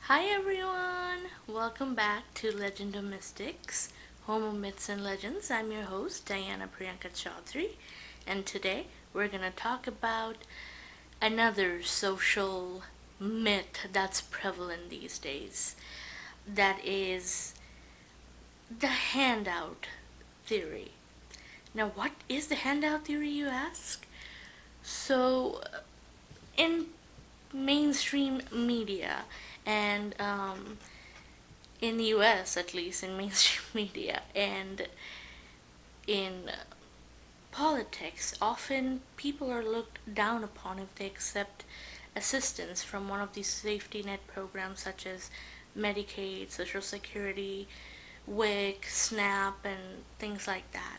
Hi everyone! Welcome back to Legend of Mystics, Home of Myths and Legends. I'm your host, Diana Priyanka Chaudhary, and today we're going to talk about another social myth that's prevalent these days. That is the handout theory. Now, what is the handout theory, you ask? So, in mainstream media and in the US at least, in mainstream media and in politics, often people are looked down upon if they accept assistance from one of these safety net programs such as Medicaid, Social Security, WIC, SNAP, and things like that.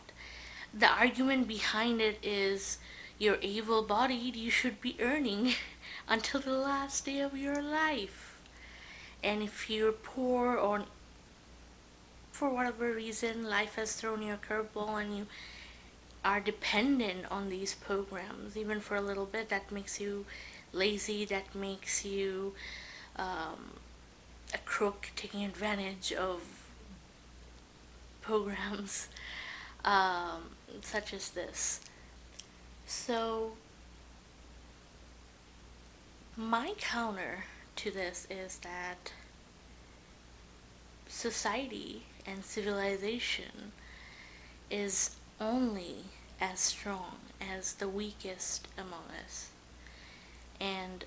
The argument behind it is you're able bodied, you should be earning until the last day of your life. And if you're poor or for whatever reason life has thrown you a curveball and you are dependent on these programs even for a little bit, that makes you lazy, that makes you a crook taking advantage of programs such as this. So my counter to this is that society and civilization is only as strong as the weakest among us. And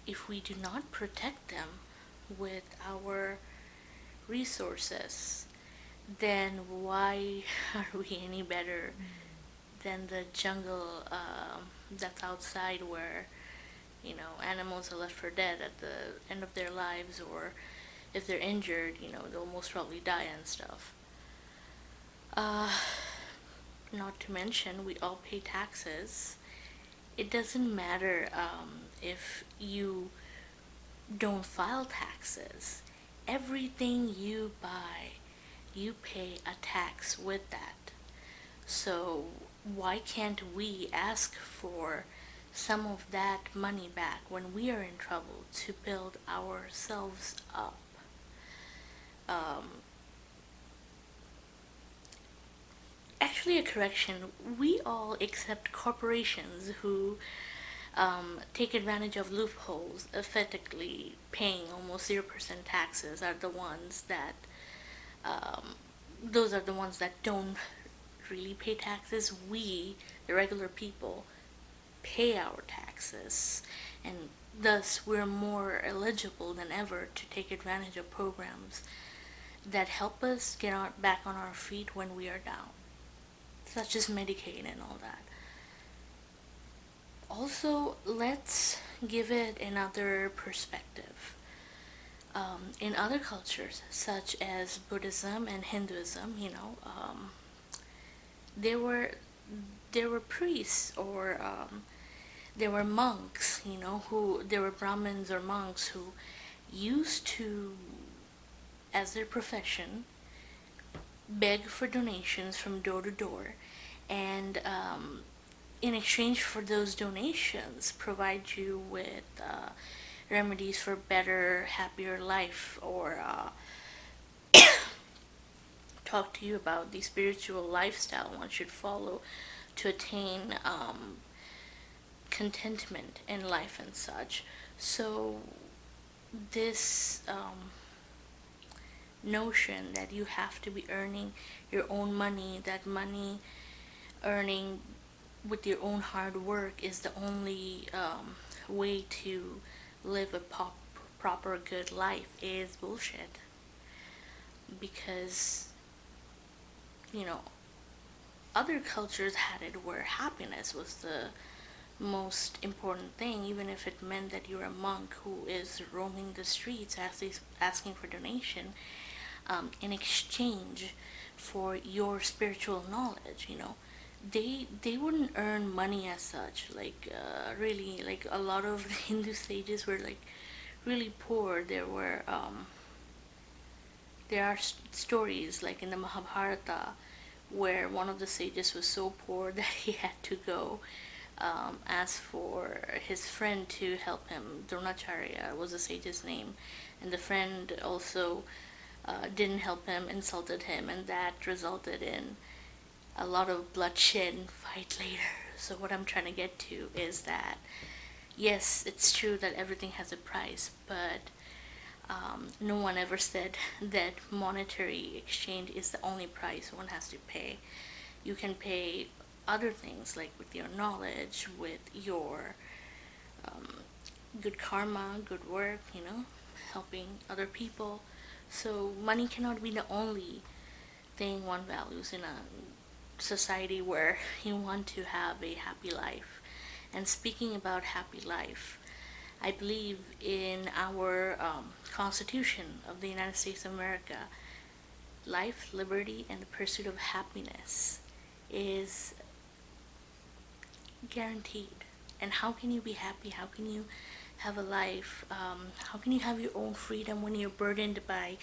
if we do not protect them with our resources, then why are we any better than the jungle that's outside where, animals are left for dead at the end of their lives, or if they're injured, they'll most probably die and stuff. Uh, Not to mention, we all pay taxes. It doesn't matter if you don't file taxes. Everything you buy, you pay a tax with that. So why can't we ask for some of that money back when we are in trouble to build ourselves up? Um, Actually, a correction. We all, except corporations who take advantage of loopholes, effectively paying almost 0% taxes, are the ones that um, those are the ones that don't really pay taxes. We, the regular people, pay our taxes, and thus we're more eligible than ever to take advantage of programs that help us get back on our feet when we are down, such as Medicaid and all that. Also, let's give it another perspective. In other cultures, such as Buddhism and Hinduism, there were there were priests or there were monks, who there were Brahmins or monks who used to, as their profession, beg for donations from door to door, and in exchange for those donations, provide you with remedies for better, happier life, or talk to you about the spiritual lifestyle one should follow to attain contentment in life and such. So this notion that you have to be earning your own money, that money earning with your own hard work is the only way to live a proper good life, is bullshit. Because, you know, other cultures had it where happiness was the most important thing, even if it meant that you're a monk who is roaming the streets asking for donation in exchange for your spiritual knowledge. They wouldn't earn money as such. Really, like a lot of the Hindu sages were like really poor. There are stories like in the Mahabharata where one of the sages was so poor that he had to go asked for his friend to help him. Dronacharya was the sage's name, and the friend also didn't help him, insulted him, and that resulted in a lot of bloodshed and fight later. So what I'm trying to get to is that yes, it's true that everything has a price, but no one ever said that monetary exchange is the only price one has to pay. You can pay other things like with your knowledge, with your good karma, good work, helping other people. So money cannot be the only thing one values in a society where you want to have a happy life. And speaking about happy life, I believe in our Constitution of the United States of America, life, liberty, and the pursuit of happiness is guaranteed. And how can you be happy? How can you have a life? How can you have your own freedom when you're burdened by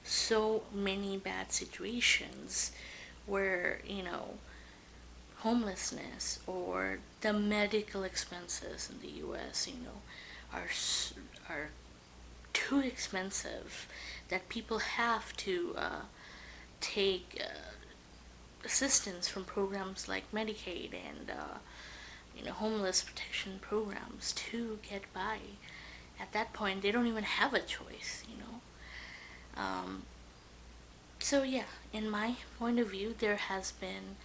so many bad situations where, homelessness or the medical expenses in the US, are too expensive that people have to take assistance from programs like Medicaid and homeless protection programs to get by. At that point, they don't even have a choice. Um, so yeah, in my point of view, there has been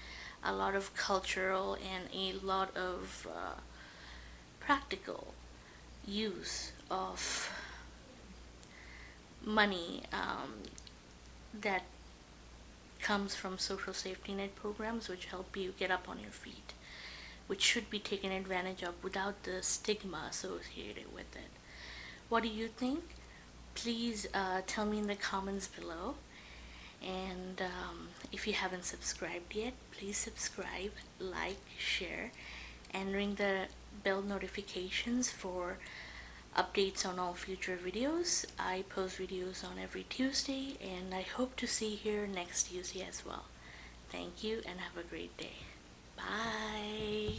a lot of cultural and a lot of practical use of money that comes from social safety net programs which help you get up on your feet, which should be taken advantage of without the stigma associated with it. What do you think? Please tell me in the comments below. And if you haven't subscribed yet, please subscribe, like, share, and ring the bell notifications for updates on all future videos. I post videos on every Tuesday, and I hope to see you here next Tuesday as well. Thank you and have a great day. Bye.